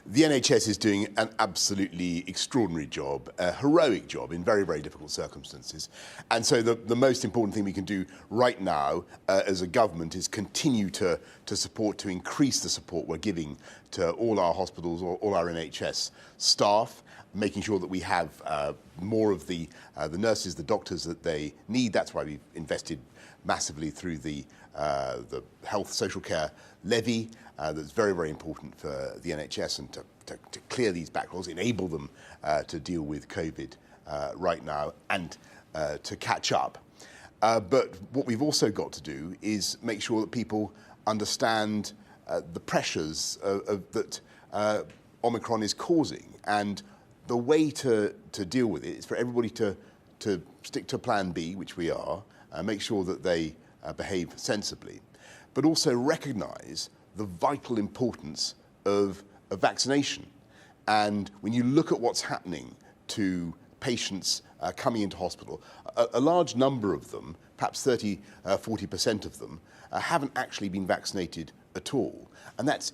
The NHS is doing an absolutely extraordinary job, a heroic job in very, very difficult circumstances. And so the most important thing we can do right now as a government is continue to support, to increase the support we're giving to all our hospitals, or all our NHS staff, making sure that we have more of the nurses, the doctors that they need. That's why we've invested massively through the health social care levy. That's very, very important for the NHS, and to clear these backlogs, enable them to deal with COVID right now, and to catch up. But what we've also got to do is make sure that people understand the pressures that Omicron is causing, and the way to deal with it is for everybody to stick to Plan B, which we are, make sure that they behave sensibly, but also recognise the vital importance of vaccination. And when you look at what's happening to patients coming into hospital, a large number of them, perhaps 40% of them, haven't actually been vaccinated at all. And that's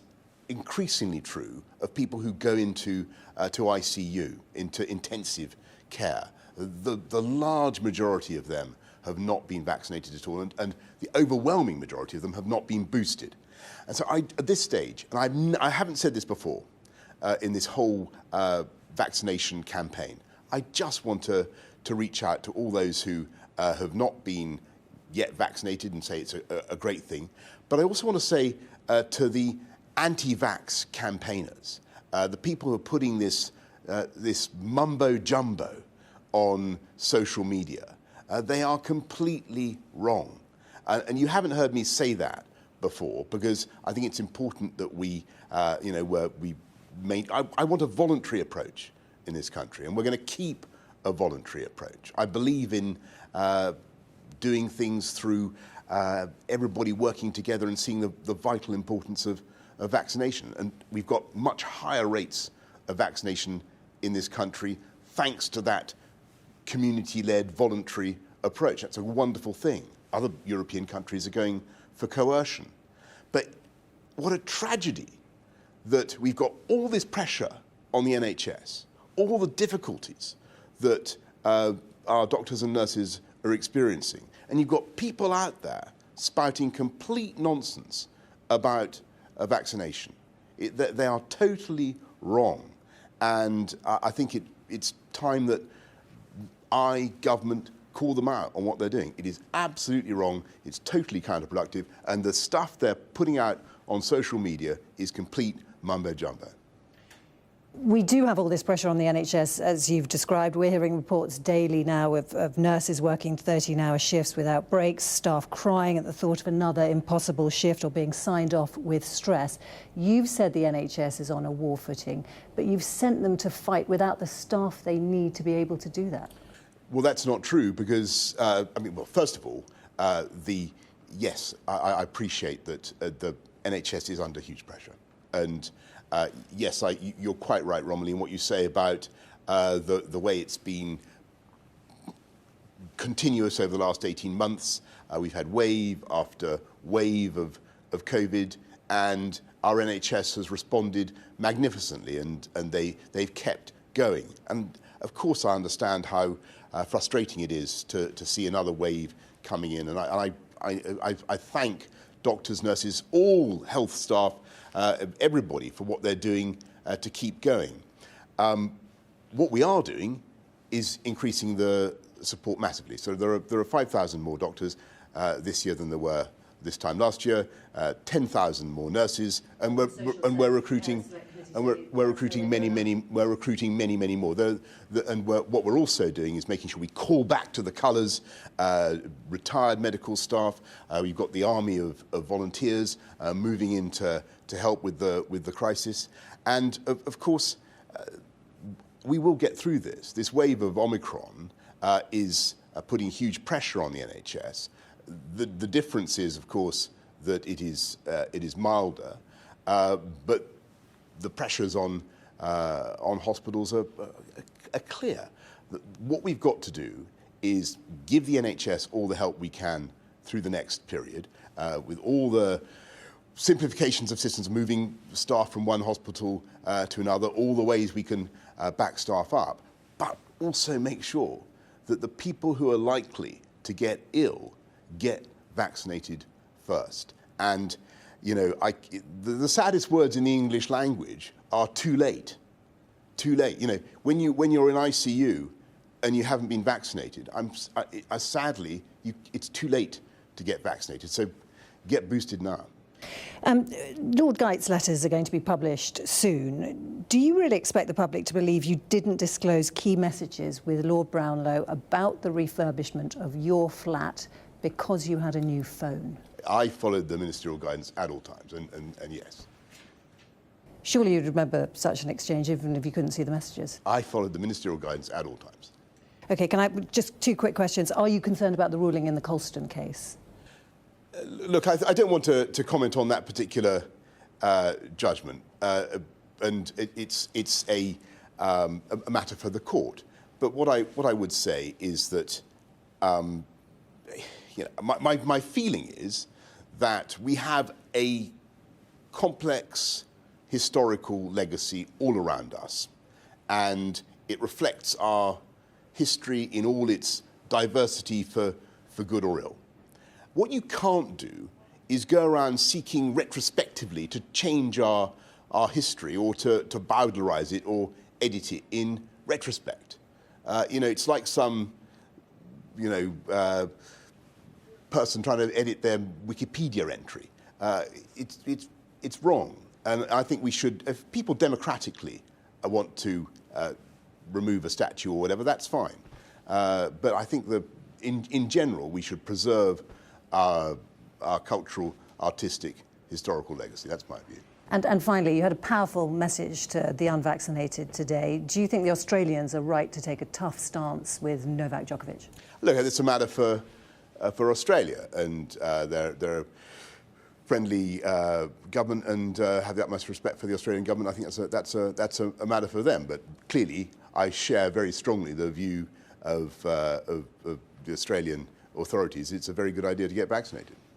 increasingly true of people who go into to ICU, into intensive care. The large majority of them have not been vaccinated at all, and the overwhelming majority of them have not been boosted. And so at this stage, and I haven't said this before in this whole vaccination campaign, I just want to reach out to all those who have not been yet vaccinated and say it's a great thing. But I also want to say to the anti-vax campaigners, the people who are putting this mumbo jumbo on social media, they are completely wrong. And you haven't heard me say that before, because I think it's important that I want a voluntary approach in this country, and we're going to keep a voluntary approach. I believe in doing things through everybody working together and seeing the vital importance of vaccination. And we've got much higher rates of vaccination in this country thanks to that community-led voluntary approach. That's a wonderful thing. Other European countries are going for coercion. But what a tragedy that we've got all this pressure on the NHS, all the difficulties that our doctors and nurses are experiencing. And you've got people out there spouting complete nonsense about vaccination. They are totally wrong. And I think it's time that government call them out on what they're doing. It is absolutely wrong. It's totally counterproductive. And the stuff they're putting out on social media is complete mumbo jumbo. We do have all this pressure on the NHS, as you've described. We're hearing reports daily now of nurses working 13-hour shifts without breaks, staff crying at the thought of another impossible shift or being signed off with stress. You've said the NHS is on a war footing, but you've sent them to fight without the staff they need to be able to do that. Well, that's not true, because, first of all, yes, I appreciate that the NHS is under huge pressure. And yes, you're quite right, Romilly, in what you say about the way it's been continuous over the last 18 months. We've had wave after wave of COVID, and our NHS has responded magnificently, and they've kept going. And of course, I understand how frustrating it is to see another wave coming in. And I thank doctors, nurses, all health staff, everybody for what they're doing to keep going. What we are doing is increasing the support massively. So there are 5,000 more doctors this year than there were this time last year, 10,000 more nurses, and we're recruiting. And we're recruiting many more. What we're also doing is making sure we call back to the colours retired medical staff. We've got the army of volunteers moving in to help with the crisis. And of course, we will get through this. This wave of Omicron is putting huge pressure on the NHS. The difference is, of course, that it is milder, but the pressures on hospitals are clear. What we've got to do is give the NHS all the help we can through the next period, with all the simplifications of systems, moving staff from one hospital to another, all the ways we can back staff up, but also make sure that the people who are likely to get ill get vaccinated first. And, the saddest words in the English language are too late. Too late. When you're in ICU and you haven't been vaccinated, sadly, it's too late to get vaccinated. So get boosted now. Lord Geit's letters are going to be published soon. Do you really expect the public to believe you didn't disclose key messages with Lord Brownlow about the refurbishment of your flat because you had a new phone? I followed the ministerial guidance at all times, and yes. Surely you'd remember such an exchange even if you couldn't see the messages. I followed the ministerial guidance at all times. OK, just 2 quick questions. Are you concerned about the ruling in the Colston case? Look, I don't want to comment on that particular judgment, and it's a matter for the court. But what I would say is that my feeling is that we have a complex historical legacy all around us, and it reflects our history in all its diversity for good or ill. What you can't do is go around seeking retrospectively to change our history or to bowdlerize it or edit it in retrospect. It's like some, person trying to edit their Wikipedia entry. It's wrong. And I think we should, if people democratically want to remove a statue or whatever, that's fine. But I think that in general, we should preserve our cultural, artistic, historical legacy. That's my view. And finally, you had a powerful message to the unvaccinated today. Do you think the Australians are right to take a tough stance with Novak Djokovic? Look, it's a matter for Australia, and they're a friendly government and have the utmost respect for the Australian government. I think that's a matter for them. But clearly, I share very strongly the view of the Australian authorities. It's a very good idea to get vaccinated.